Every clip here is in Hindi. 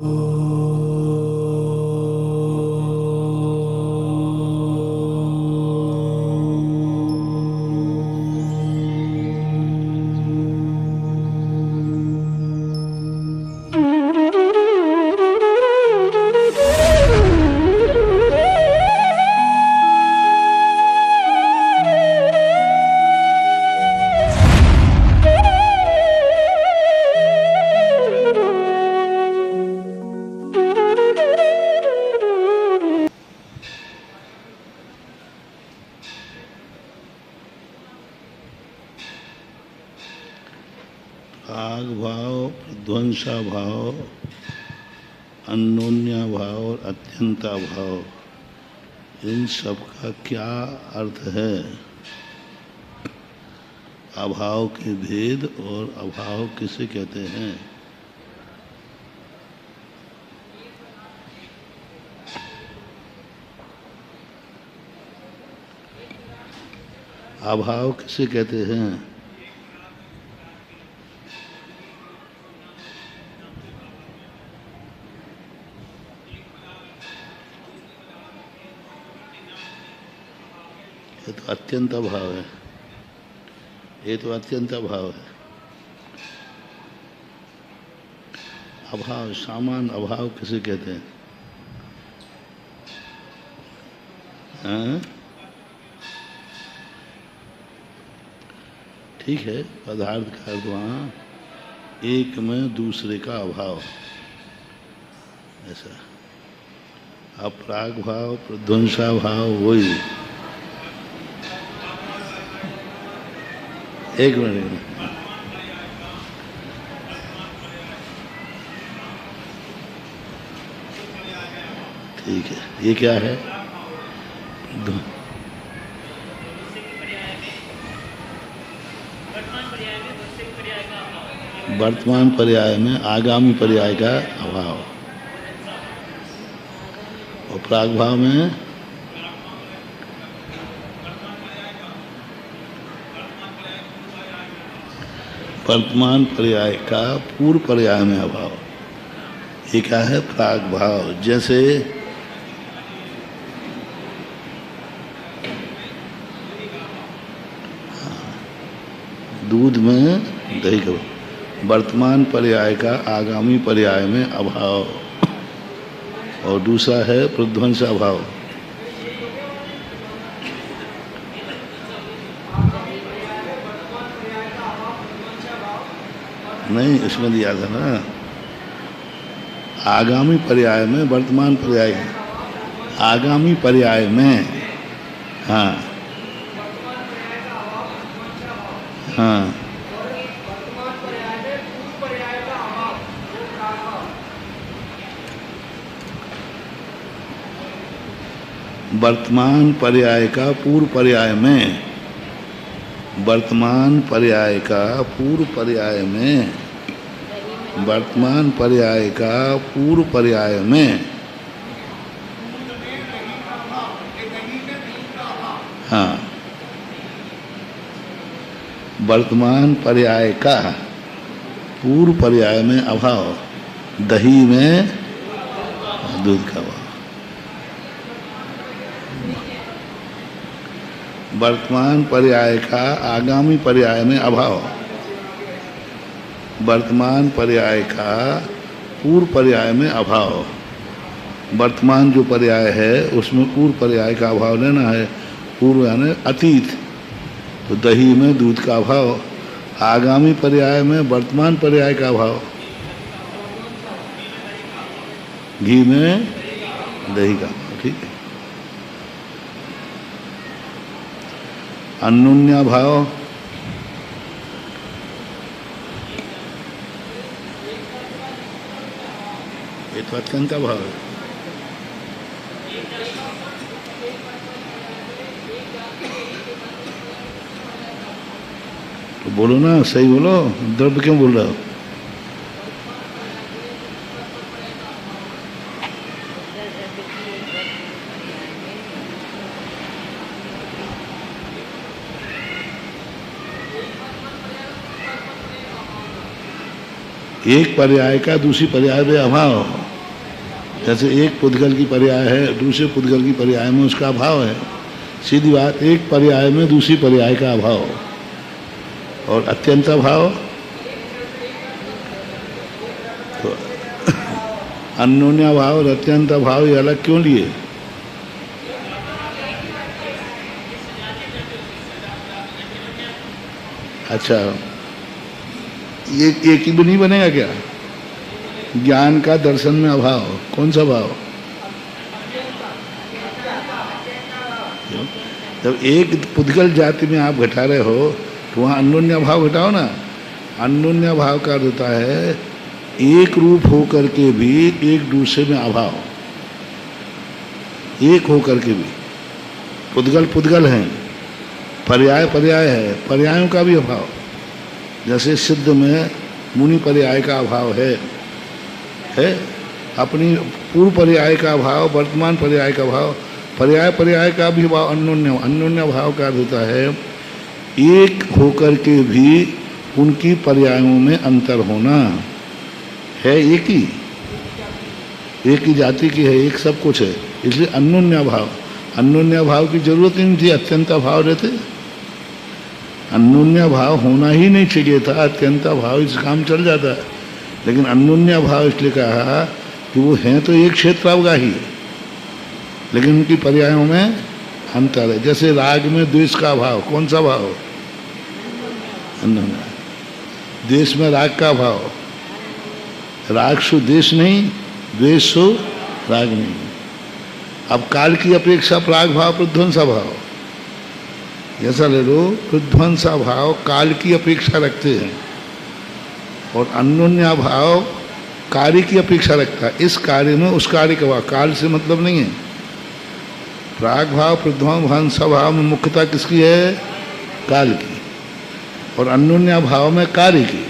आग भाव, प्रध्वंसा भाव, अन्योन्या भाव और अत्यंता भाव, इन सब का क्या अर्थ है? अभाव के भेद और अभाव किसे कहते हैं? अभाव किसे कहते हैं? ये तो अत्यंत अभाव है, ये तो अत्यंत अभाव है। अभाव, सामान्य अभाव किसे कहते हैं? हाँ? ठीक है, पदार्थ का अर्थ वहाँ एक में दूसरे का अभाव, ऐसा। अपराग भाव, प्रध्वंसा भाव, वही। एक मिनट, ठीक है। ये क्या है? वर्तमान पर्याय में आगामी पर्याय का अभाव, और प्राग भाव में वर्तमान पर्याय का पूर्व पर्याय में अभाव। ये क्या है? प्राग भाव। जैसे दूध में दही का वर्तमान पर्याय का आगामी पर्याय में अभाव, और दूसरा है प्रध्वंस अभाव। नहीं, इसमें दिया था ना, आगामी पर्याय में वर्तमान पर्याय, आगामी पर्याय में, हाँ हाँ, वर्तमान पर्याय का पूर्व पर्याय में, वर्तमान पर्याय का पूर्व पर्याय में, वर्तमान पर्याय का पूर्व पर्याय में, हाँ, वर्तमान पर्याय का पूर्व पर्याय में अभाव, दही में दूध का अभाव। वर्तमान पर्याय का आगामी पर्याय में अभाव, वर्तमान पर्याय का पूर्व पर्याय में अभाव। वर्तमान जो पर्याय है उसमें पूर्व पर्याय का अभाव लेना है। पूर्व यानी अतीत, तो दही में दूध का अभाव। आगामी पर्याय में वर्तमान पर्याय का अभाव, घी में दही का अभाव। ठीक है। अन्योन्या भाव, ये तो अत्यंत भाव है। तो बोलो ना, सही बोलो, द्रव्य क्यों बोल रहे हो? एक पर्याय का दूसरी पर्याय में अभाव, जैसे एक पुद्गल की पर्याय है, दूसरे पुद्गल की पर्याय में उसका अभाव है। सीधी बात, एक पर्याय में दूसरी पर्याय का अभाव। और अत्यंत अभाव, तो अन्योन्य भाव और अत्यंत भाव ये अलग क्यों लिए? अच्छा, एक ही भी नहीं बनेगा क्या? ज्ञान का दर्शन में अभाव, कौन सा भाव? जब एक पुद्गल जाति में आप घटा रहे हो तो वहाँ अन्योन्य भाव घटाओ ना। अन्योन्य भाव का अर्थ होता है एक रूप होकर के भी एक दूसरे में अभाव, एक होकर के भी। पुद्गल पुद्गल हैं, पर्याय पर्याय है, पर्यायों का भी अभाव। जैसे सिद्ध में मुनि पर्याय का अभाव है, अपनी पूर्व पर्याय का अभाव, वर्तमान पर्याय का भाव, पर्याय पर्याय का भी भाव। अन्योन्य भाव का अर्थ होता है एक होकर के भी उनकी पर्यायों में अंतर होना है। एक ही जाति की है, एक सब कुछ है, इसलिए अन्योन्य भाव। अन्योन्य भाव की जरूरत ही नहीं थी, अत्यंत भाव रहते। अन्योन्य भाव होना ही नहीं चाहिए था, अत्यंत भाव इस काम चल जाता है। लेकिन अन्योन्य भाव इसलिए कहा कि वो हैं तो एक क्षेत्रावगाही, लेकिन उनकी पर्यायों में अंतर है। जैसे राग में द्वेष का भाव, कौन सा भाव? अन्योन्य। द्वेष में राग का भाव, राग सु द्वेष नहीं, द्वेष सु राग नहीं। अब काल की अपेक्षा प्राग भाव प्रध्वंसा भाव, जैसा ले लो, प्रध्वंसा भाव काल की अपेक्षा रखते हैं और अन्योन्य भाव कार्य की अपेक्षा रखता है। इस कार्य में उस कार्य का भाव, काल से मतलब नहीं है। प्राग भाव प्रध्वंसा भाव में मुख्यता किसकी है? काल की। और अन्योन्य भाव में कार्य की।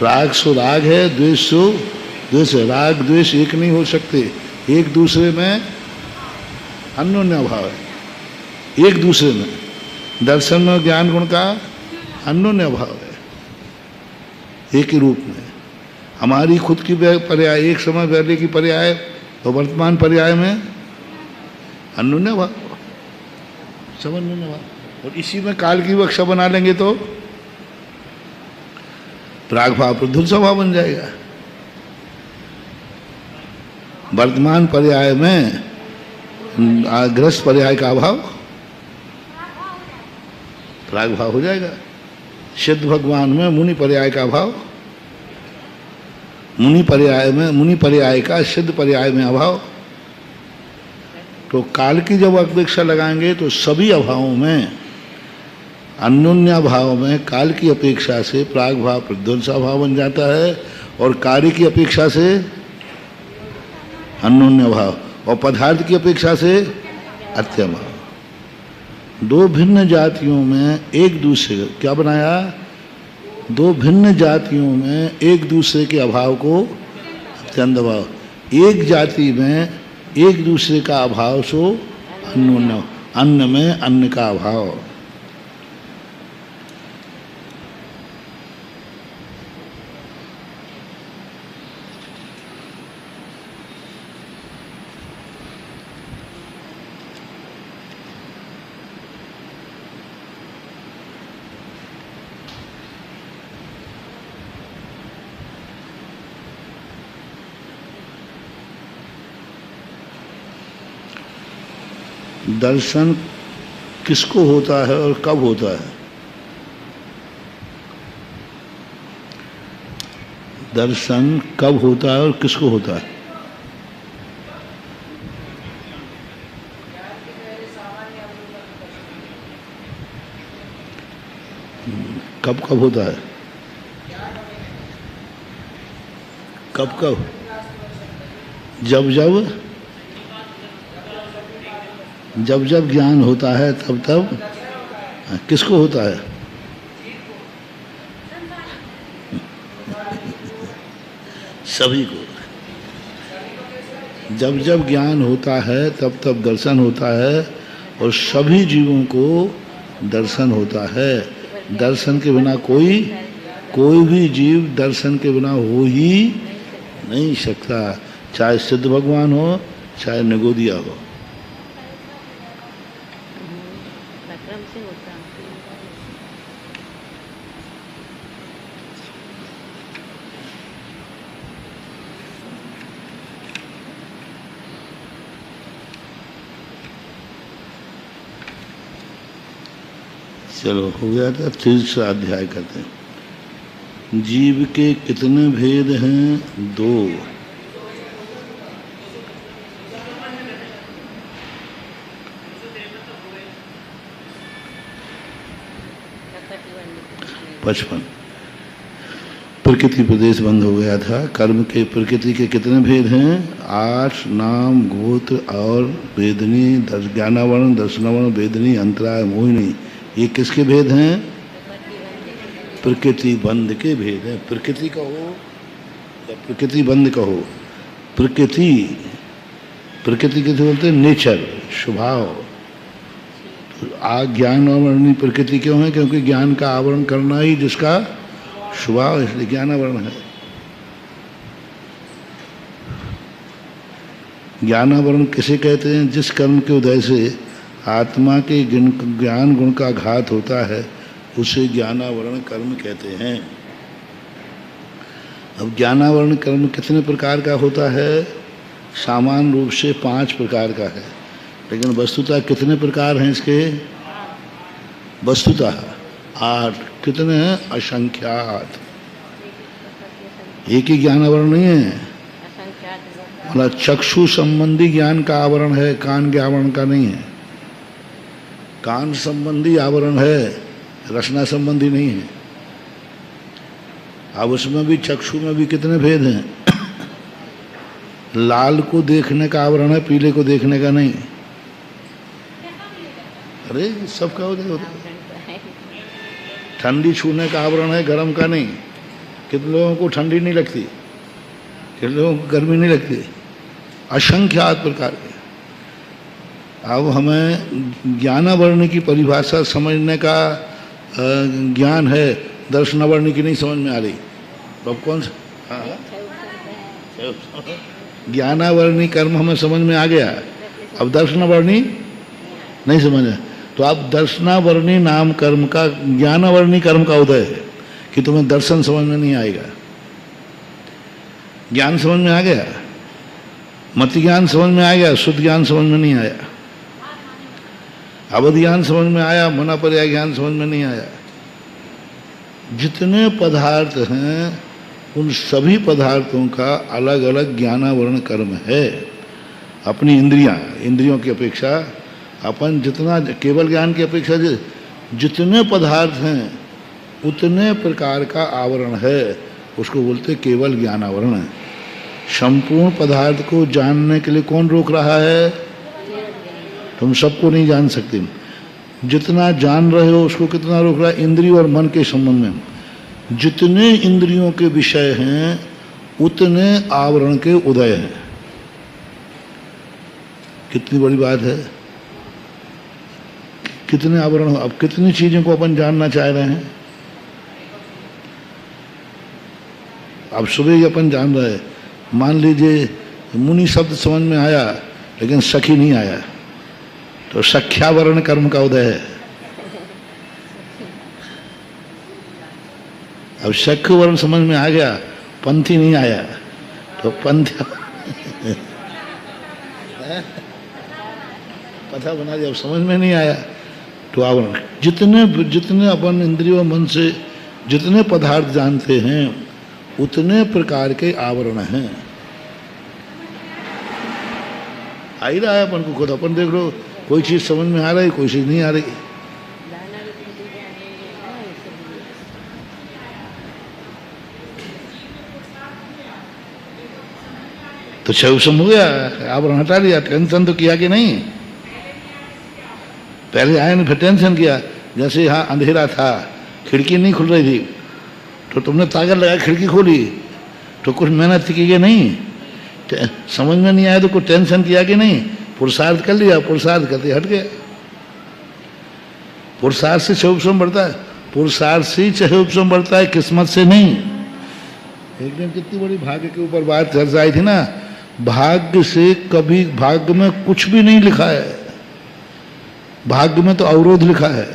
राग सो राग है, द्वेष सो द्वेष है। राग द्वेष एक नहीं हो सकते, एक दूसरे में अन्योन्य भाव है, एक दूसरे में। दर्शन में ज्ञान गुण का अन्योन्य भाव है, एक ही रूप में। हमारी खुद की पर्याय, एक समय पहले की पर्याय तो वर्तमान पर्याय में अन्योन्य भाव, सब अन्योन्य भाव। और इसी में काल की वक्षा बना लेंगे तो प्राग भाव प्रध्वंसा भाव बन जाएगा। वर्तमान पर्याय में ग्रस्त पर्याय का अभाव प्राग भाव हो जाएगा। सिद्ध भगवान में मुनि पर्याय का अभाव, मुनि पर्याय में मुनि पर्याय का सिद्ध पर्याय में अभाव। तो काल की जब अपेक्षा लगाएंगे तो सभी अभावों में, अन्योन्य भाव में काल की अपेक्षा से प्राग भाव प्रध्वंसा भाव बन जाता है और कार्य की अपेक्षा से अन्योन्य भाव और पदार्थ की अपेक्षा से अत्यय भाव। दो भिन्न जातियों में एक दूसरे क्या बनाया? दो भिन्न जातियों में एक दूसरे के अभाव को अत्यंत भाव। एक जाति में एक दूसरे का अभाव सो अन्योन्य, अन्न में अन्न का अभाव। दर्शन किसको होता है और कब होता है? दर्शन कब होता है और किसको होता है? कब कब होता है? कब कब? जब जब ज्ञान होता है तब तब। किसको होता है? सभी को। जब जब ज्ञान होता है तब तब दर्शन होता है और सभी जीवों को दर्शन होता है। दर्शन के बिना कोई भी जीव दर्शन के बिना हो ही नहीं सकता। चाहे सिद्ध भगवान हो चाहे निगोदिया हो। पराक्रम से होता है। चलो हो गया था। तीसरा अध्याय करते हैं। जीव के कितने भेद हैं? 2। पचपन। प्रकृति प्रदेश बंद हो गया था। कर्म के प्रकृति के कितने भेद हैं? 8। नाम, गोत्र और वेदनी, ज्ञानावरण, दर्शनावरण, वेदनी, अंतराय, मोहिनी। ये किसके भेद हैं? प्रकृति बंध के भेद हैं। प्रकृति कहो या प्रकृति बंध कहो। प्रकृति, प्रकृति किसे बोलते हैं? नेचर, स्वभाव। ज्ञान आवरणी प्रकृति क्यों है? क्योंकि ज्ञान का आवरण करना ही जिसका स्वभाव, इसलिए ज्ञानावरण है। ज्ञानावरण किसे कहते हैं? जिस कर्म के उदय से आत्मा के ज्ञान गुण का घात होता है उसे ज्ञानावरण कर्म कहते हैं। अब ज्ञानावरण कर्म कितने प्रकार का होता है? सामान्य रूप से 5 प्रकार का है, लेकिन वस्तुतः कितने प्रकार हैं इसके? वस्तुतः 8। कितने हैं? असंख्यात। एक ही ज्ञानावरण नहीं है। मतलब चक्षु संबंधी ज्ञान का आवरण है, कान के आवरण का नहीं है। कान संबंधी आवरण है, रचना संबंधी नहीं है। अब उसमें भी चक्षु में भी कितने भेद हैं? लाल को देखने का आवरण है, पीले को देखने का नहीं। अरे सबका होता है। ठंडी छूने का आवरण है, गर्म का नहीं। कितने लोगों को ठंडी नहीं लगती, कितने लोगों को गर्मी नहीं लगती। असंख्यात प्रकार के। अब हमें ज्ञानावरण की परिभाषा समझने का ज्ञान है, दर्शनावरण की नहीं समझ में आ रही। तो अब कौन सा? ज्ञानावरणी कर्म हमें समझ में आ गया, अब दर्शनावरणी नहीं समझ। तो आप दर्शनावरणी नाम कर्म का, ज्ञानावरणी कर्म का उदय है कि तुम्हें दर्शन समझ में नहीं आएगा। ज्ञान समझ में आ गया, मति ज्ञान समझ में आ गया, शुद्ध ज्ञान समझ में नहीं आया। अवधि ज्ञान समझ में आया, मना पर्याय ज्ञान समझ में नहीं आया। जितने पदार्थ हैं उन सभी पदार्थों का अलग अलग ज्ञानावरण कर्म है। अपनी इंद्रियों की अपेक्षा अपन जितना, केवल ज्ञान की अपेक्षा जितने पदार्थ हैं उतने प्रकार का आवरण है, उसको बोलते केवल ज्ञानावरण है। संपूर्ण पदार्थ को जानने के लिए कौन रोक रहा है? तुम सबको नहीं जान सकते। जितना जान रहे हो उसको कितना रोक रहा है? इंद्रिय और मन के संबंध में। जितने इंद्रियों के विषय हैं उतने आवरण के उदय हैं। कितनी बड़ी बात है। कितने आवरण, अब कितनी चीजों को अपन जानना चाह रहे हैं। अब सुबह ही अपन जान रहे हैं, मान लीजिए मुनि शब्द समझ में आया लेकिन सखी नहीं आया, तो सख्यावरण कर्म का उदय है। अब सख्य वर्ण समझ में आ गया, पंथी नहीं आया, तो पंथ पता बना दिया, अब समझ में नहीं आया तो आवरण। जितने अपन इंद्रियों मन से जितने पदार्थ जानते हैं उतने प्रकार के आवरण हैं। आ ही रहा है अपन को खुद। अपन देख लो, कोई चीज समझ में आ रही, कोई चीज नहीं आ रही। तो छवसम हो गया, आवरण हटा लिया। टेंशन तो किया कि नहीं? पहले आए ने फिर टेंशन किया। जैसे यहाँ अंधेरा था, खिड़की नहीं खुल रही थी, तो तुमने ताकत लगा खिड़की खोली, तो कुछ मेहनत की कि नहीं? समझ में नहीं आया तो कुछ टेंशन किया कि नहीं? पुरुषार्थ कर लिया, पुरुषार्थ करते हट गया। पुरुषार्थ से छवसम बढ़ता है, पुरुषार्थ से छवसम बढ़ता है, किस्मत से नहीं। एक दिन कितनी बड़ी भाग्य के ऊपर बात चर्चा आई थी ना, भाग्य से कभी, भाग्य में कुछ भी नहीं लिखा है, भाग्य में तो अवरोध लिखा है,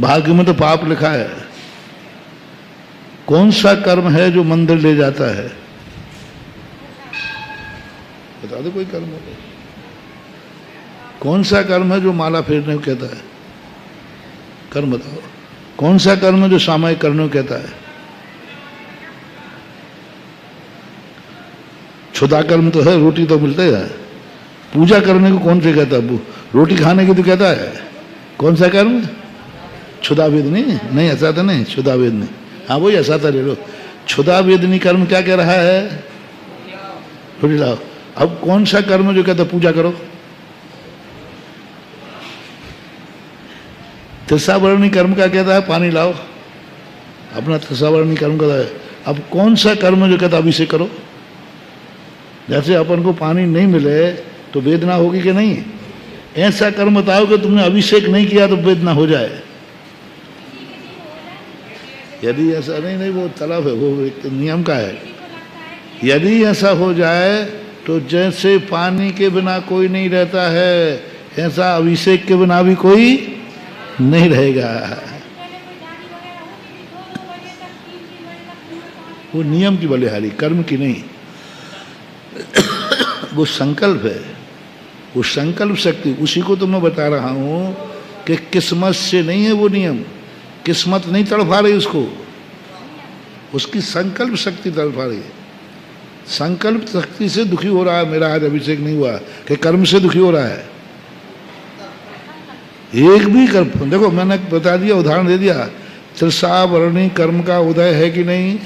भाग्य में तो पाप लिखा है। कौन सा कर्म है जो मंदिर ले जाता है? बता दो कोई कर्म हो। कौन सा कर्म है जो माला फेरने को कहता है? कर्म बताओ। कौन सा कर्म है जो सामायिक करने को कहता है? छुदा कर्म तो है, रोटी तो मिलते है। पूजा करने को कौन से कहता है? रोटी खाने की तो कहता है। कौन सा कर्म? छुदा वेदनी नहीं, ऐसा तो नहीं, छुदा वेदनी, हाँ वही ऐसा था, ले लो। छुदा वेदनी कर्म क्या कह रहा है? रोटी लाओ। अब कौन सा कर्म जो कहता है पूजा करो? त्रिसावर्णी कर्म का कहता है पानी लाओ, अपना त्रिसावर्णी कर्म कहता है। अब कौन सा कर्म जो कहता है अभिषेक करो? जैसे अपन को पानी नहीं मिले तो वेदना होगी कि नहीं? ऐसा कर्म बताओ कि तुमने अभिषेक नहीं किया तो वेदना हो जाए। यदि ऐसा नहीं, वो तलब है, वो एक नियम का है। यदि ऐसा हो जाए तो जैसे पानी के बिना कोई नहीं रहता है, ऐसा अभिषेक के बिना भी कोई नहीं रहेगा। वो नियम की बलिहारी, कर्म की नहीं। वो संकल्प है, वो संकल्प शक्ति, उसी को तो मैं बता रहा हूं कि किस्मत से नहीं है वो नियम। किस्मत नहीं तड़फा रही उसको, उसकी संकल्प शक्ति तड़फा रही है। संकल्प शक्ति से दुखी हो रहा है, मेरा आज अभिषेक नहीं हुआ, कि कर्म से दुखी हो रहा है। एक भी कर्म, देखो मैंने बता दिया, उदाहरण दे दिया। त्रिसावर्णी कर्म का उदय है कि नहीं?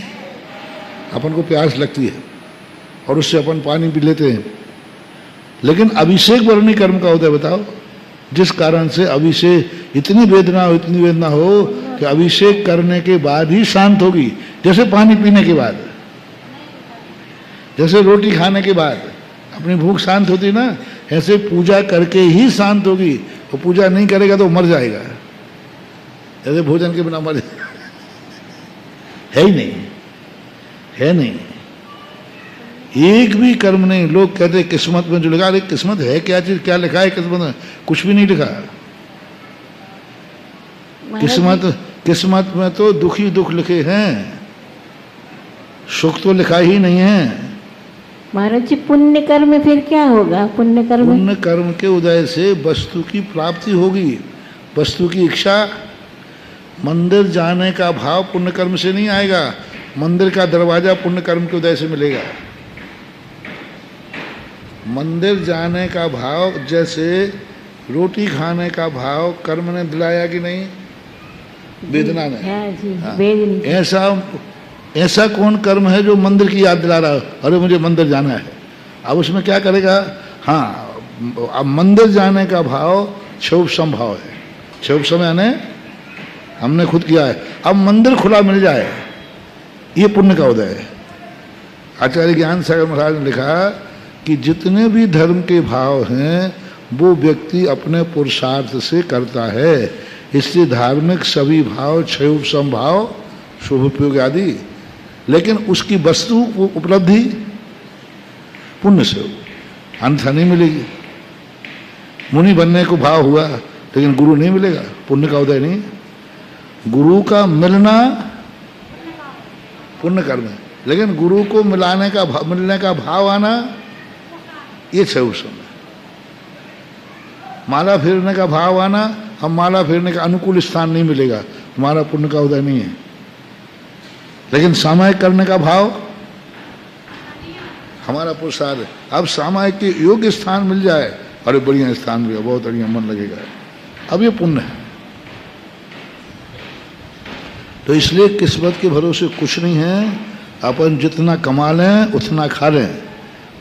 अपन को प्यास लगती है और उससे अपन पानी पी लेते हैं, लेकिन अभिषेक वर्णी कर्म का उदय बताओ, जिस कारण से अभिषेक इतनी वेदना हो कि अभिषेक करने के बाद ही शांत होगी। जैसे पानी पीने के बाद, जैसे रोटी खाने के बाद अपनी भूख शांत होती ना, ऐसे पूजा करके ही शांत होगी। वो पूजा नहीं करेगा तो मर जाएगा, जैसे भोजन के बिना मर जाएगा। है ही नहीं, है नहीं, एक भी कर्म नहीं। लोग कहते किस्मत में जो लिखा, अरे किस्मत है क्या चीज? क्या लिखा है किस्मत में? कुछ भी नहीं लिखा। किस्मत में तो दुख ही दुख लिखे हैं, सुख तो लिखा ही नहीं है। महाराज जी पुण्य कर्म में फिर क्या होगा? पुण्य कर्म के उदय से वस्तु की प्राप्ति होगी, वस्तु की इच्छा। मंदिर जाने का भाव पुण्य कर्म से नहीं आएगा, मंदिर का दरवाजा पुण्य कर्म के उदय से मिलेगा। मंदिर जाने का भाव, जैसे रोटी खाने का भाव कर्म ने दिलाया कि नहीं? वेदना ने। हाँ। ऐसा कौन कर्म है जो मंदिर की याद दिला रहा है? अरे मुझे मंदिर जाना है। अब उसमें क्या करेगा? हाँ, अब मंदिर जाने का भाव क्षोभ संभाव है। क्षोभ समय ने हमने खुद किया है, अब मंदिर खुला मिल जाए, ये पुण्य का उदय है। आचार्य ज्ञान सागर महाराज ने लिखा कि जितने भी धर्म के भाव हैं वो व्यक्ति अपने पुरुषार्थ से करता है, इसलिए धार्मिक सभी भाव क्षोभ संभाव शुभ उपयोग आदि, लेकिन उसकी वस्तु उपलब्धि पुण्य से हो, अन्यथा नहीं मिलेगी। मुनि बनने को भाव हुआ लेकिन गुरु नहीं मिलेगा, पुण्य का उदय नहीं। गुरु का मिलना पुण्य कर्म है, लेकिन गुरु को मिलने का भाव आना ये क्षोभ समय। माला फेरने का भाव आना, हम माला फेरने का अनुकूल स्थान नहीं मिलेगा, तुम्हारा पुण्य का उदय नहीं है। लेकिन सामायिक करने का भाव हमारा पुरुषार्थ है। अब सामायिक के योग्य स्थान मिल जाए, अरे बढ़िया स्थान मिलेगा, बहुत बढ़िया मन लगेगा, अब ये पुण्य है। तो इसलिए किस्मत के भरोसे कुछ नहीं है। अपन जितना कमा लें उतना खा लें।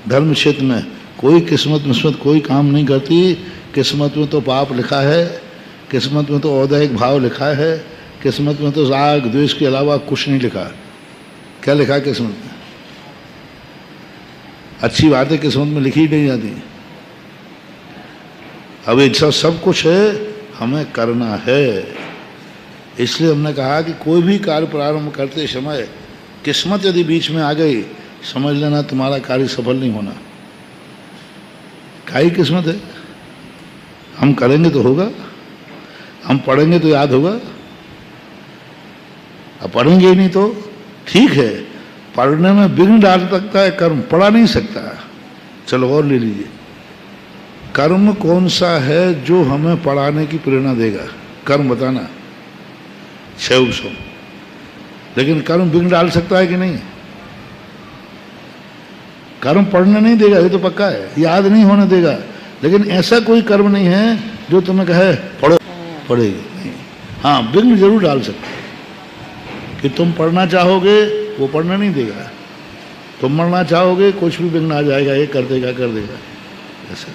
धर्म क्षेत्र में कोई किस्मत कोई काम नहीं करती। किस्मत में तो पाप लिखा है, किस्मत में तो औदैहिक भाव लिखा है, किस्मत में तो राग द्वेष के अलावा कुछ नहीं लिखा। क्या लिखा है किस्मत में? अच्छी बातें किस्मत में लिखी नहीं जाती। अब ये सब कुछ है, हमें करना है। इसलिए हमने कहा कि कोई भी कार्य प्रारंभ करते समय किस्मत यदि बीच में आ गई समझ लेना तुम्हारा कार्य सफल नहीं होना। काई किस्मत है, हम करेंगे तो होगा, हम पढ़ेंगे तो याद होगा, अब पढ़ेंगे ही नहीं तो ठीक है, पढ़ने में विघ्न डाल सकता है कर्म, पढ़ा नहीं सकता। चलो और ले लीजिए, कर्म कौन सा है जो हमें पढ़ाने की प्रेरणा देगा? कर्म बताना, छह उपसम। लेकिन कर्म विघ्न डाल सकता है कि नहीं? कर्म पढ़ने नहीं देगा, ये तो पक्का है, याद नहीं होने देगा। लेकिन ऐसा कोई कर्म नहीं है जो तुम्हें कहे पढ़ो, पढ़ेगी नहीं। हाँ, विघ्न जरूर डाल सकते कि तुम पढ़ना चाहोगे, वो पढ़ना नहीं देगा। तुम मरना चाहोगे, कुछ भी विघ्न आ जाएगा, ये कर देगा ऐसा।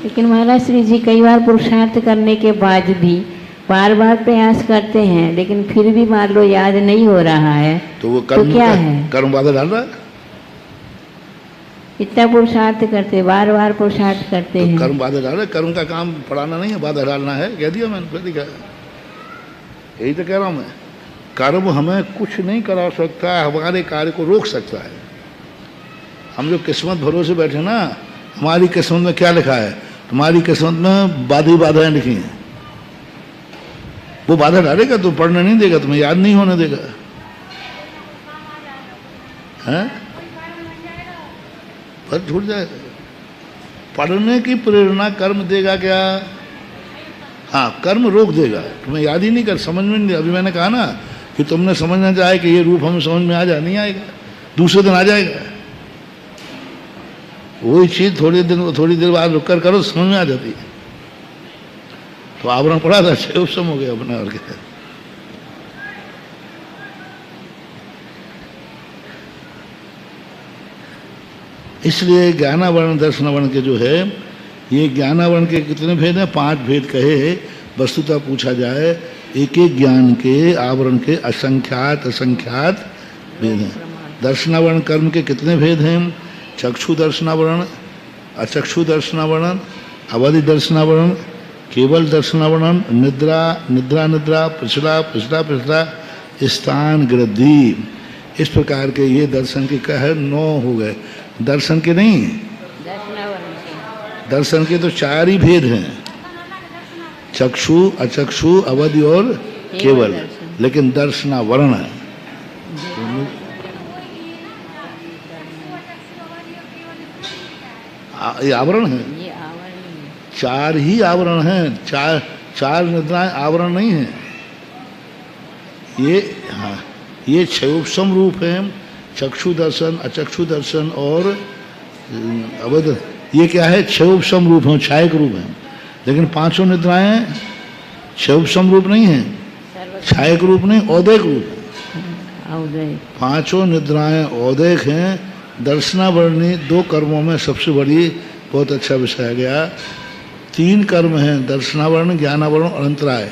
लेकिन महाराज श्री जी कई बार पुरुषार्थ करने के बाद भी बार बार प्रयास करते हैं, लेकिन फिर भी मान लो याद नहीं हो रहा है, तो वो कर्म तो क्या है? कर्म बाधा डाल रहा है। इतना पुरुषार्थ करते, बार बार पुरुषार्थ करते तो हैं, कर्म बाधा डाल रहा है। कर्म का काम पढ़ाना नहीं है, बाधा डालना है। कह दिया मैंने, फिर दिखा, यही तो कह रहा हूं मैं। कर्म हमें कुछ नहीं करा सकता, हमारे कार्य को रोक सकता है। हम जो किस्मत भरोसे बैठे ना, हमारी किस्मत में क्या लिखा है? तुम्हारी किस्मत में बाधाएं लिखी हैं। वो बाधा डालेगा तो पढ़ने नहीं देगा, तुम्हें याद नहीं होने देगा, हैं? पर छूट जाएगा। पढ़ने की प्रेरणा कर्म देगा क्या? हाँ, कर्म रोक देगा, तुम्हें याद ही नहीं कर, समझ में नहीं। अभी मैंने कहा ना कि तुमने समझना चाहे कि ये रूप हमें समझ में आ जाए, नहीं आएगा, दूसरे दिन आ जाएगा। वही चीज थोड़ी देर बाद रुक कर करो, समझ में आ जाती है। तो आवरण पड़ा था, छह उपसम हो गया अपने, और क्या। इसलिए ज्ञानावरण दर्शनावरण के जो है, ये ज्ञानावरण के कितने भेद हैं? 5 भेद कहे। वस्तुतः पूछा जाए, एक एक ज्ञान के आवरण के असंख्यात भेद हैं। दर्शनावरण कर्म के कितने भेद हैं? चक्षु दर्शनावरण, अचक्षु दर्शनावरण, अवधि दर्शनावरण, केवल दर्शनावरण, निद्रा, पिछला, स्थान गृद्धि। इस प्रकार के ये दर्शन के कहे 9 हो गए। दर्शन के नहीं, दर्शन के तो 4 ही भेद हैं, चक्षु, अचक्षु, अवधि और केवल। लेकिन दर्शनावरण है, ये आवरण है। 4 ही आवरण हैं, चार निद्राएं आवरण नहीं है ये। हाँ, ये 6 उपसम रूप हैं, चक्षु दर्शन, अचक्षु दर्शन और अवध। ये क्या है? 6 उपसम रूप हैं, छायक रूप हैं। लेकिन 5 निद्राएं 6 उपसम रूप नहीं है, छायक रूप नहीं, औदैक रूप है। 5 निद्राएं औदैक हैं। दर्शनावरणी 2 कर्मों में सबसे बड़ी, बहुत अच्छा विषय गया। 3 कर्म हैं, दर्शनावरण, ज्ञानावरण और अंतराय।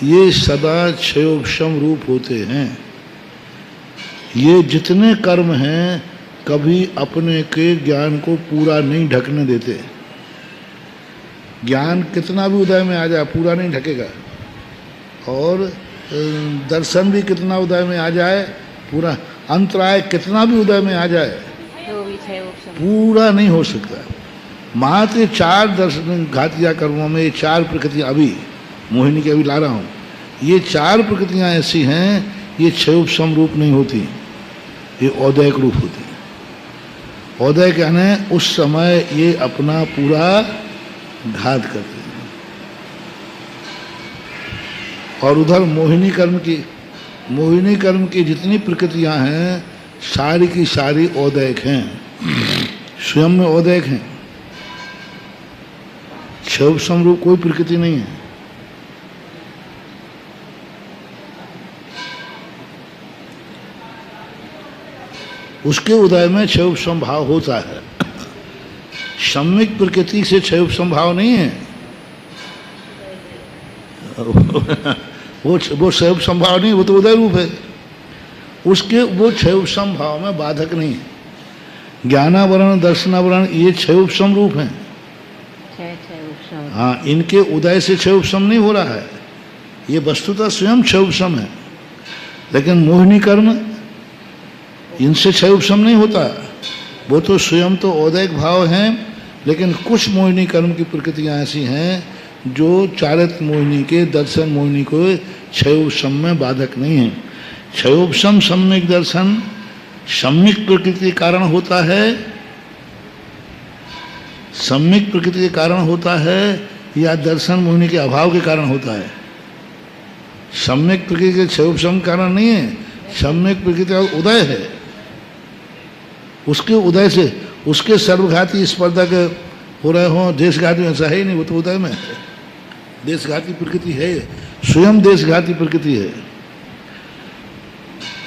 ये सदा 6 उपसम रूप होते हैं। ये जितने कर्म हैं कभी अपने के ज्ञान को पूरा नहीं ढकने देते। ज्ञान कितना भी उदय में आ जाए पूरा नहीं ढकेगा, और दर्शन भी कितना उदय में आ जाए पूरा, अंतराय कितना भी उदय में आ जाए पूरा नहीं हो सकता। मात्र 4 दर्शन घातिया कर्मों में, ये 4 प्रकृतियाँ, अभी मोहिनी के अभी ला रहा हूँ, ये 4 प्रकृतियाँ ऐसी हैं, ये 6 उपसम रूप नहीं होती, ये औदैक रूप होती है। औदैक यानी उस समय ये अपना पूरा घात करते हैं। और उधर मोहिनी कर्म की जितनी प्रकृतियां हैं सारी की सारी औदैक हैं, स्वयं में औदैक हैं। 6 उपसम रूप कोई प्रकृति नहीं है। उसके उदय में 6 उपसम भाव होता है। सम्यक प्रकृति से 6 उपसम भाव नहीं है। वो 6 उपसम भाव नहीं, वो तो उदय रूप है। उसके वो 6 उपसम भाव में बाधक नहीं है। ज्ञानावरण, दर्शनावरण, ये 6 उपसम रूप हैं। हाँ, इनके उदय से क्षय उपशम नहीं हो रहा है, ये वस्तुतः स्वयं क्षय उपशम है, लेकिन मोहिनी कर्म इनसे क्षय उपशम नहीं होता। वो तो स्वयं तो औदैक भाव हैं, लेकिन कुछ मोहिनी कर्म की प्रकृतियां ऐसी हैं जो चारित्र मोहिनी के दर्शन मोहिनी को क्षय उपशम में बाधक नहीं है। क्षय उपशम सम्यक दर्शन सम्यक प्रकृति के कारण होता है, सम्यक प्रकृति के कारण होता है या दर्शन मोहिनी के अभाव के कारण होता है। सम्यक प्रकृति के क्षय उपशम कारण नहीं है, सम्यक प्रकृति का उदय है। उसके उदय से उसके सर्वघाती स्पर्धक हो रहे हो, देशघाती ऐसा है ही नहीं, वो तो उदय में है। देशघाती प्रकृति है, स्वयं देशघाती प्रकृति है।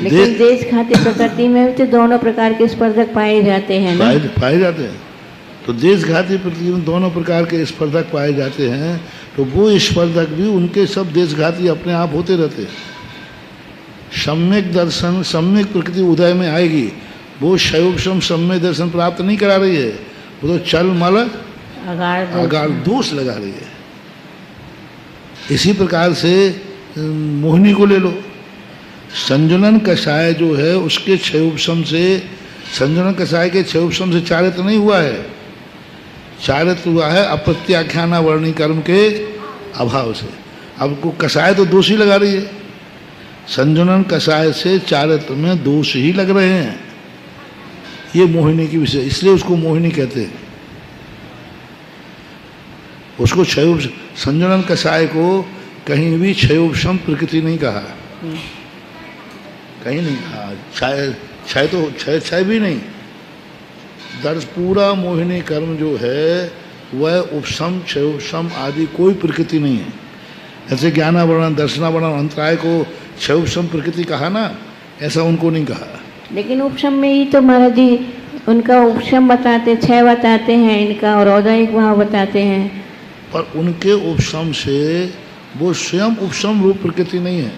लेकिन देशघाती प्रकृति में तो दोनों प्रकार के स्पर्धक पाए जाते हैं ना? पाए जाते हैं। तो देशघाती प्रकृति में दोनों प्रकार के स्पर्धक पाए जाते हैं, तो वो स्पर्धक भी उनके सब देशघाती अपने आप होते रहते हैं। सम्यक दर्शन सम्यक प्रकृति उदय में आएगी, वो क्षयोपशम सम्यक दर्शन प्राप्त नहीं करा रही है, वो तो चल मल अगार दोष लगा रही है। इसी प्रकार से मोहिनी को ले लो, संजनन कषाय जो है उसके क्षयोपशम से, संजनन कषाय के क्षयोपशम से चारित्र नहीं हुआ है, चारित्र हुआ है अप्रत्याख्याना वर्णी कर्म के अभाव से। अब को कषाय तो दोष ही लगा रही है, संजनन कषाय से चारित्र में दोष ही लग रहे हैं। ये मोहिनी की विषय, इसलिए उसको मोहिनी कहते हैं। उसको क्षयोप संजनन कषाय को कहीं भी क्षयोपशम प्रकृति नहीं कहा, कहीं नहीं कहा। क्षय तो क्षय भी नहीं, दर्श पूरा मोहिनी कर्म जो है वह उपशम क्षयोपशम आदि कोई प्रकृति नहीं है। ऐसे ज्ञानावरण दर्शनावरण अंतराय को क्षयोपशम प्रकृति कहा ना, ऐसा उनको नहीं कहा। लेकिन उपशम में ही तो महाराज जी उनका उपशम बताते, क्षय बताते हैं इनका, और औदैहिक भाव बताते हैं। पर उनके उपशम से वो स्वयं उपशम रूप प्रकृति नहीं है।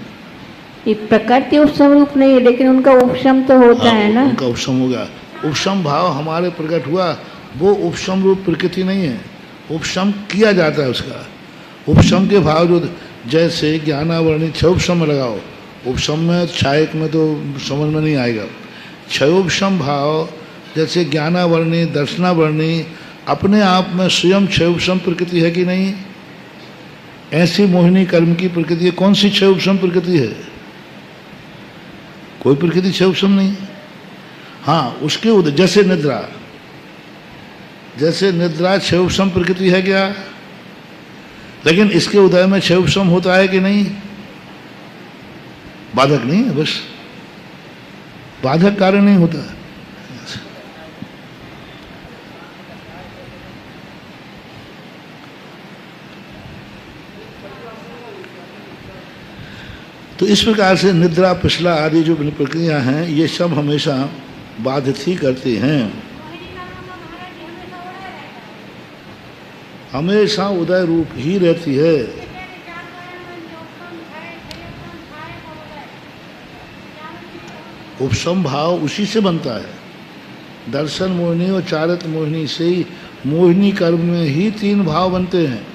ये प्रकृति उपशम रूप नहीं है, लेकिन उनका उपशम तो होता है ना। उनका उपशम हो गया, उपशम भाव हमारे प्रकट हुआ, वो उपशम रूप प्रकृति नहीं है, उपशम किया जाता है उसका। उपशम के भाव जो जैसे ज्ञानावरणी क्षयोपशम में लगाओ, उपशम में क्षायक में तो समझ में नहीं आएगा। क्षयोपशम भाव जैसे ज्ञानावरणी दर्शनावरणी अपने आप में स्वयं क्षयोपशम प्रकृति है कि नहीं? ऐसी मोहिनी कर्म की प्रकृति है। कौन सी क्षयोपशम प्रकृति है? कोई प्रकृति क्षयोपशम नहीं। हाँ, उसके उदय जैसे निद्रा, जैसे निद्रा क्षयोपशम प्रकृति है क्या? लेकिन इसके उदय में क्षयोपशम होता है कि नहीं? बाधक नहीं है, बस बाधक कारण नहीं होता। तो इस प्रकार से निद्रा पिछला आदि जो प्रक्रिया हैं ये सब हमेशा बाधित ही करती हैं, हमेशा उदय रूप ही रहती है। उपशम भाव उसी से बनता है। दर्शन मोहिनी और चारित्र मोहिनी से ही, मोहिनी कर्म में ही तीन भाव बनते हैं।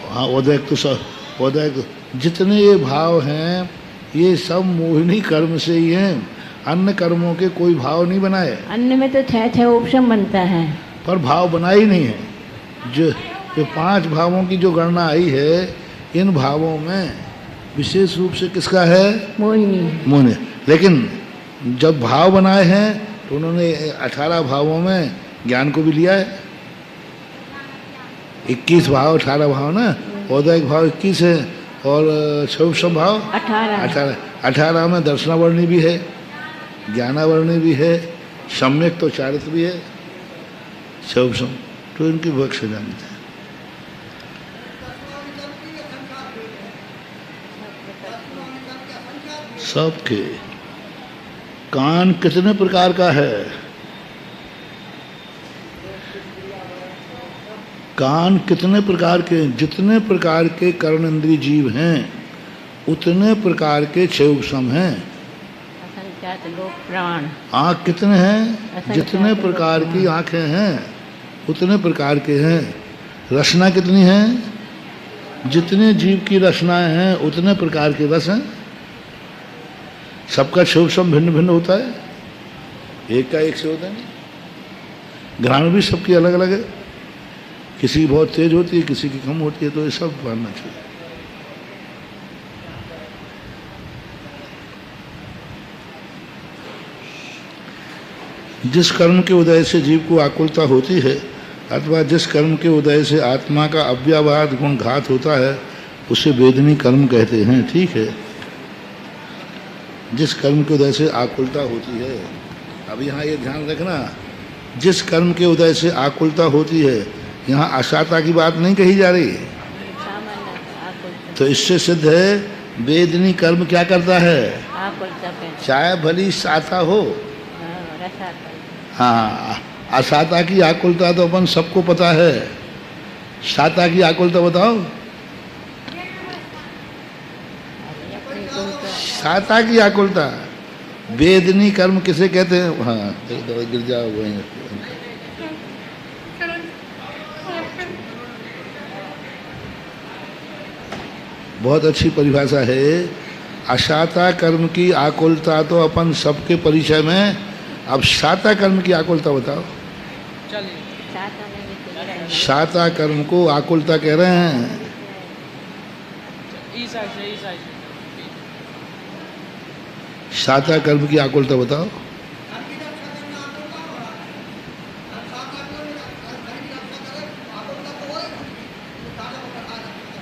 हाँ, उदयक तो सब, उदयक जितने ये भाव हैं ये सब मोहिनी कर्म से ही हैं, अन्य कर्मों के कोई भाव नहीं बनाए। अन्य में तो छह उपशम बनता है, पर भाव बना ही नहीं है। जो पांच भावों की जो गणना आई है, इन भावों में विशेष रूप से किसका है? मोहिनी। लेकिन जब भाव बनाए हैं तो उन्होंने 18 भावों में ज्ञान को भी लिया है। 21 भाव 18 भाव ना, औदैहिक भाव 21 है और क्षयोपशम भाव 18 में दर्शनावरणी भी है, ज्ञानावरणी भी है, सम्यक तो चारित्र भी है, क्षयोपशम। तो इनकी वक्ष जानते हैं। सबके कान कितने प्रकार का है? कान कितने प्रकार के? जितने प्रकार के कर्णेंद्रिय जीव हैं उतने प्रकार के क्षयोपशम हैं। प्राण। आँख कितने हैं? जितने प्रकार की आँखें हैं उतने प्रकार के हैं। रचना कितनी है? जितने जीव की रचनाएं हैं उतने प्रकार के रस हैं। सबका सूक्ष्म भिन्न भिन्न होता है, एक का एक से होता है। घ्राण भी सबकी अलग अलग है, किसी की बहुत तेज होती है, किसी की कम होती है। तो ये सब मानना चाहिए। जिस कर्म के उदय से जीव को आकुलता होती है अथवा जिस कर्म के उदय से आत्मा का अव्यावाद गुण घात होता है उसे वेदनी कर्म कहते हैं। ठीक है, जिस कर्म के उदय से आकुलता होती है। अब यहाँ ये ध्यान रखना, जिस कर्म के उदय से आकुलता होती है, यहाँ अशाता की बात नहीं कही जा रही। तो इससे सिद्ध है वेदनी कर्म क्या करता है? चाहे भली साता हो। हाँ, असाता की आकुलता तो अपन सबको पता है। साता की आकुलता बताओ। साता की आकुलता वेदनी कर्म किसे कहते हैं? हाँ, गिर जाओ वहीं। बहुत अच्छी परिभाषा है। अशाता कर्म की आकुलता तो अपन सबके परिचय में। अब शाता कर्म की आकुलता बताओ। शाता कर्म को आकुलता कह रहे हैं। शाता कर्म की आकुलता बताओ।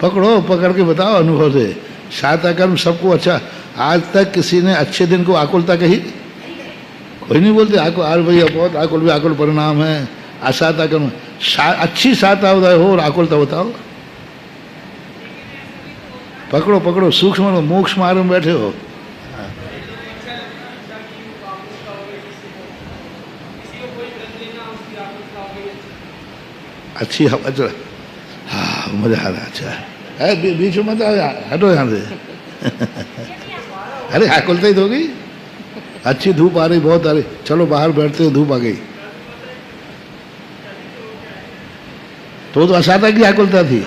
पकड़ो, पकड़ के बताओ अनुभव से। शाता कर्म सबको अच्छा। आज तक किसी ने अच्छे दिन को आकुलता कही? कोई नहीं बोलते आकुल। आज भैया बहुत आकुल भी आकुल परिणाम है। अशाता कर्म अच्छी शाता उदय हो और आकुलता बताओ। पकड़ो पकड़ो, सूक्ष्म मोक्ष मार्ग में बैठे हो। अच्छी हवा चल। हाँ, मजा आ रहा। अच्छा है, बीच में मत आओ, हटो यहाँ से। अरे आकुलता ही तो होगी। अच्छी धूप आ रही, बहुत आ रही, चलो बाहर बैठते हैं, धूप आ गई। तो अशाता की आकुलता थी।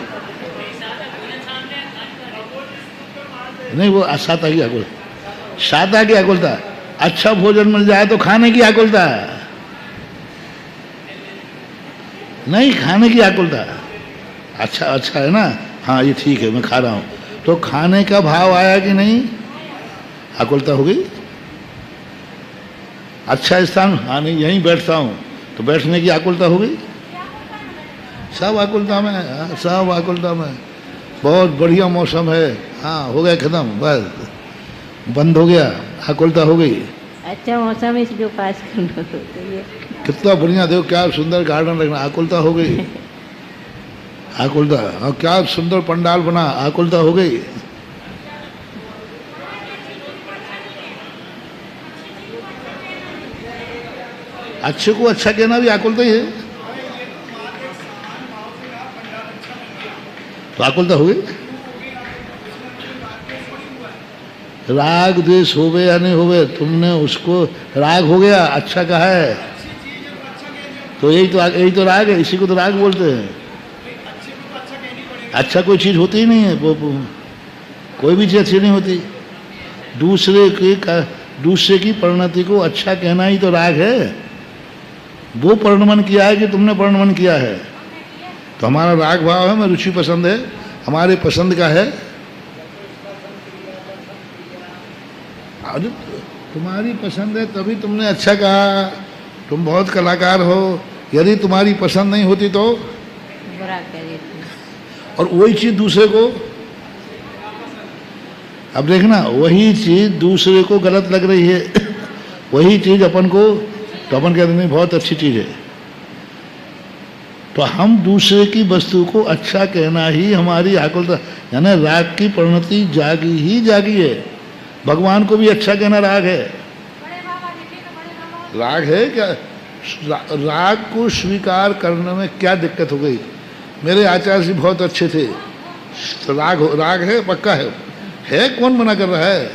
नहीं, वो अशाता की आकुलता। शाता की आकुलता अच्छा भोजन मिल जाए तो खाने की आकुलता नहीं, खाने की आकुलता। अच्छा अच्छा है ना, हाँ ये ठीक है, मैं खा रहा हूँ। तो खाने का भाव आया कि नहीं? आकुलता हो गई। अच्छा स्थान, हाँ नहीं यहीं बैठता हूँ, तो बैठने की आकुलता हो गई। सब आकुलता में, हाँ, सब आकुलता में। बहुत बढ़िया मौसम है, हाँ हो गया खत्म, बस बंद हो गया, आकुलता हो गई। अच्छा मौसम है जो पास करना तो ये कितना बढ़िया, देखो क्या सुंदर गार्डन लगना, आकुलता हो गई। आकुलता, और क्या सुंदर पंडाल बना, आकुलता हो गई। अच्छे को अच्छा कहना भी आकुलता ही है। तो आकुलता हो गई। राग द्वेष होवे या नहीं होवे, तुमने उसको राग हो गया, अच्छा कहा है, तो यही तो राग है, इसी को तो राग बोलते हैं। अच्छा कोई चीज होती ही नहीं है, वो कोई भी चीज अच्छी नहीं होती। दूसरे की परिणति को अच्छा कहना ही तो राग है। वो परिणमन किया है कि तुमने परिणमन किया है, तो हमारा राग भाव है, हमें रुचि पसंद है, हमारे पसंद का है। तुम्हारी पसंद है तभी तुमने अच्छा कहा, तुम बहुत कलाकार हो। यदि तुम्हारी पसंद नहीं होती तो बुरा कह देती। और वही चीज दूसरे को, अब देखना, वही चीज दूसरे को गलत लग रही है, वही चीज अपन को, तो अपन कहते नहीं बहुत अच्छी चीज है। तो हम दूसरे की वस्तु को अच्छा कहना ही हमारी आकुलता, यानी राग की परिणति जागी ही जागी है। भगवान को भी अच्छा कहना राग है। राग है क्या? राग को स्वीकार करने में क्या दिक्कत हो गई? मेरे आचार्य जी बहुत अच्छे थे, तो राग है, पक्का है, कौन मना कर रहा है?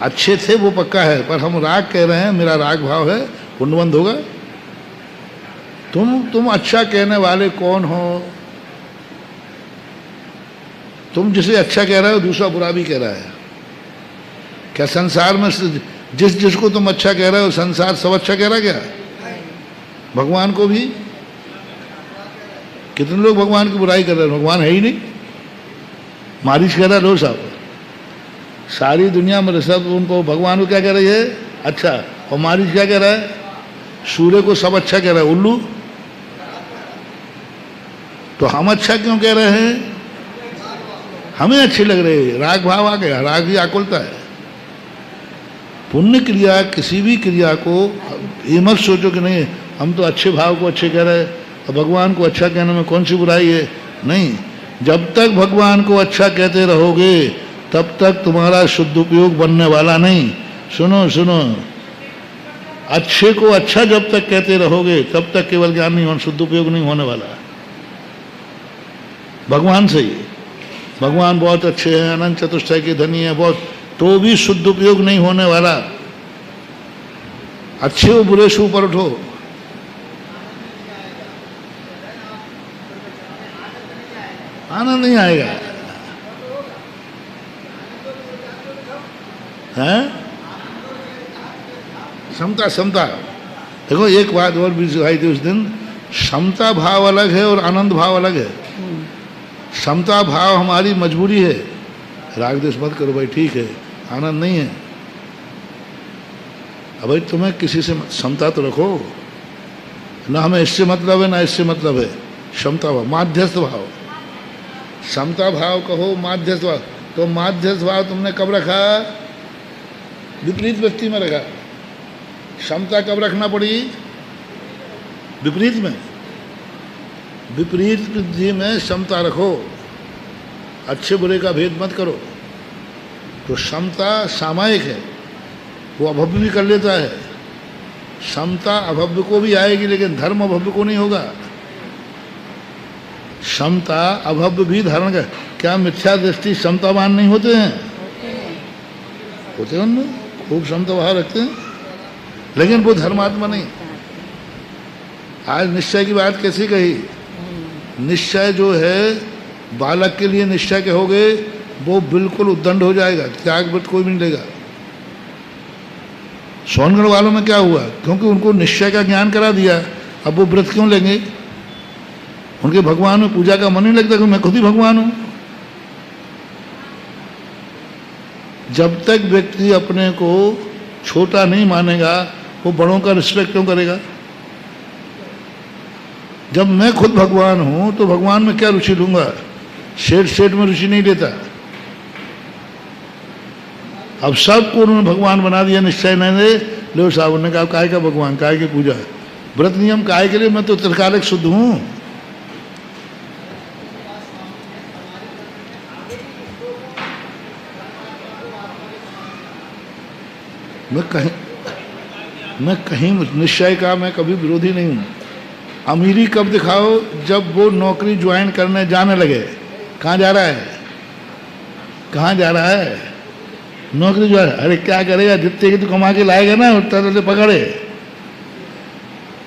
अच्छे थे वो पक्का है, पर हम राग कह रहे हैं, मेरा राग भाव है, पुण्यबंध होगा। तुम अच्छा कहने वाले कौन हो? तुम जिसे अच्छा कह रहे हो दूसरा बुरा भी कह रहा है। क्या संसार में जिसको तुम अच्छा कह रहे हो संसार सब अच्छा कह रहा है क्या? भगवान को भी कितने लोग भगवान की बुराई कर रहे हैं? भगवान है ही नहीं। मारिश कह रहा है लो साहब, सारी दुनिया में सब उनको भगवान को क्या कह रही है? अच्छा। और मारिश क्या कह रहा है? सूर्य को सब अच्छा कह रहा है। उल्लू। तो हम अच्छा क्यों कह रहे हैं? हमें अच्छे लग रहे हैं। राग भाव आ गया। राग ही आकुलता है। पुण्य क्रिया किसी भी क्रिया को ये मत सोचो कि नहीं हम तो अच्छे भाव को अच्छे कह रहे हैं और भगवान को अच्छा कहने में कौन सी बुराई है। नहीं, जब तक भगवान को अच्छा कहते रहोगे तब तक तुम्हारा शुद्ध उपयोग बनने वाला नहीं। सुनो सुनो, अच्छे को अच्छा जब तक कहते रहोगे तब तक केवल ज्ञान नहीं होना, शुद्ध उपयोग नहीं होने वाला। भगवान से ही भगवान बहुत अच्छे हैं, अनंत चतुष्टय के धनी है बहुत, तो भी शुद्ध उपयोग नहीं होने वाला। अच्छे हो बुरे से ऊपर उठो। आनंद नहीं आएगा। हैं? समता समता। देखो एक बात और भी सिखाई थी उस दिन, समता भाव अलग है और आनंद भाव अलग है। समता भाव हमारी मजबूरी है। राग द्वेष मत करो भाई, ठीक है, आनंद नहीं है। अब भाई तुम्हें किसी से समता तो रखो ना, हमें इससे मतलब है ना इससे मतलब है। समता भाव, माध्यस्थ भाव। समता भाव कहो, माध्यस्थ भाव। तो माध्यस्थ भाव तुमने कब रखा? विपरीत वृत्ति में रखा। समता कब रखना पड़ी? विपरीत में। विपरीत वृत्ति में समता रखो, अच्छे बुरे का भेद मत करो। तो समता सामायिक है, वो अभव्य भी कर लेता है। समता अभव्य को भी आएगी लेकिन धर्म अभव्य को नहीं होगा। समता अभव्य भी धारण कर। क्या मिथ्या दृष्टि समतावान नहीं होते हैं? होते हैं उनमें, खूब समता भाव रखते हैं, लेकिन वो धर्मात्मा नहीं। आज निश्चय की बात कैसी कही? निश्चय जो है बालक के लिए निश्चय कहोगे वो बिल्कुल उद्दंड हो जाएगा, त्याग व्रत कोई भी नहीं लेगा। सोनगढ़ वालों में क्या हुआ? क्योंकि उनको निश्चय का ज्ञान करा दिया, अब वो व्रत क्यों लेंगे? उनके भगवान में पूजा का मन नहीं लगता कि मैं खुद ही भगवान हूं। जब तक व्यक्ति अपने को छोटा नहीं मानेगा वो बड़ों का रिस्पेक्ट क्यों करेगा? जब मैं खुद भगवान हूं तो भगवान में क्या रुचि लूंगा? सेठ में रुचि नहीं लेता। अब सबको उन्होंने भगवान बना दिया, निश्चय नहीं लो साहब ने कहा काय का भगवान, काय की पूजा, व्रत नियम काय के लिए? मैं तो त्रिकालिक शुद्ध हूं। मैं कहीं निश्चय का मैं कभी विरोधी नहीं हूं। अमीरी कब दिखाओ? जब वो नौकरी ज्वाइन करने जाने लगे। कहाँ जा रहा है? कहाँ जा रहा है? नौकरी ज्वाइन। अरे क्या करेगा, जितने की तो कमा के लाएगा ना उतना तो पकड़े।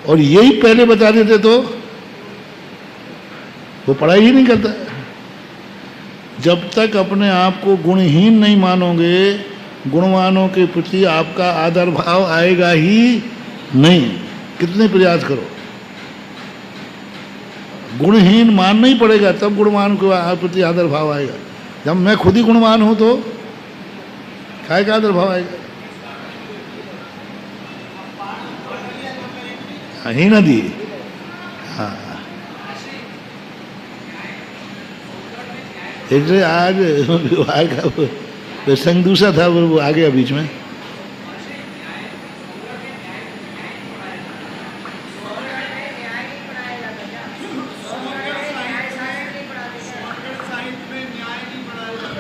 और यही पहले बता देते तो वो पढ़ाई ही नहीं करता। जब तक अपने आप को गुणहीन नहीं मानोगे, गुणवानों के प्रति आपका आदर भाव आएगा ही नहीं, कितने प्रयास करो। गुणहीन मानना ही पड़ेगा तब गुणवान के प्रति आदर भाव आएगा। जब मैं खुद ही गुणवान हूं तो काय का आदर भाव आएगा? ही ना दी। हाँ, एक आज विवाह का प्रसंग दूसरा था, वो आ गया बीच में।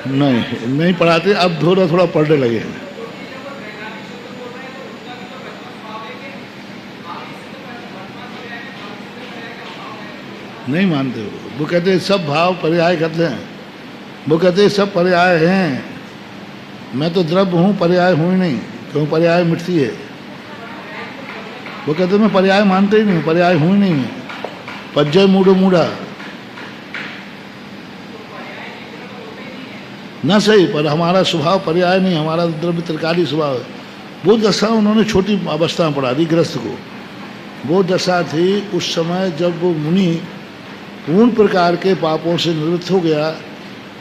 नहीं पढ़ाते, अब थोड़ा थोड़ा पढ़ने लगे हैं। नहीं मानते वो कहते हैं सब भाव पर्याय करते हैं। वो कहते हैं सब पर्याय हैं, मैं तो द्रव्य हूँ, पर्याय हूँ ही नहीं, क्यों पर्याय मिटती है। वो कहते मैं पर्याय मानते ही नहीं, पर्याय हूँ ही नहीं मैं, पज्जय मूढ़ो मूढ़ा। ना सही, पर हमारा स्वभाव पर्याय नहीं, हमारा द्रव्य त्रिकाली स्वभाव है। वो दशा उन्होंने छोटी अवस्था में पढ़ा दी गृहस्थ को। वो दशा थी उस समय जब वो मुनि पूर्ण प्रकार के पापों से निवृत्त हो गया,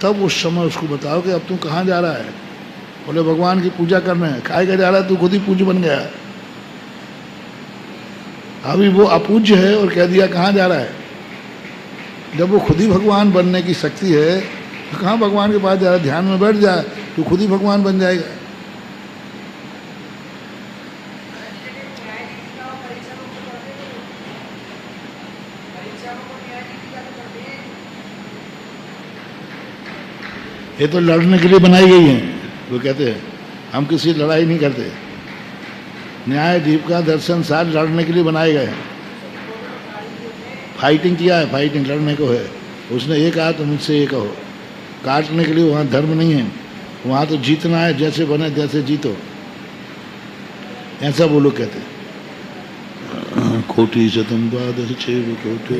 तब उस समय उसको बताओ कि अब तू कहाँ जा रहा है। बोले भगवान की पूजा करने। काहे का जा रहा है, तू खुद ही पूज्य बन गया। अभी वो अपूज्य है और कह दिया कहाँ जा रहा है। जब वो खुद ही भगवान बनने की शक्ति है तो कहाँ भगवान के पास जा रहा है। ध्यान में बैठ जा, तू खुद ही भगवान बन जाएगा। ये तो लड़ने के लिए बनाई गई है। वो कहते हैं हम किसी लड़ाई नहीं करते, न्याय दीप का दर्शन सार लड़ने के लिए बनाए गए हैं। फाइटिंग किया है, फाइटिंग लड़ने को है। उसने ये कहा तो मुझसे ये कहो, काटने के लिए वहाँ धर्म नहीं है, वहाँ तो जीतना है, जैसे बने जैसे जीतो, ऐसा वो लोग कहते हैं। कोटि शतम द्वादश 6 कोटि।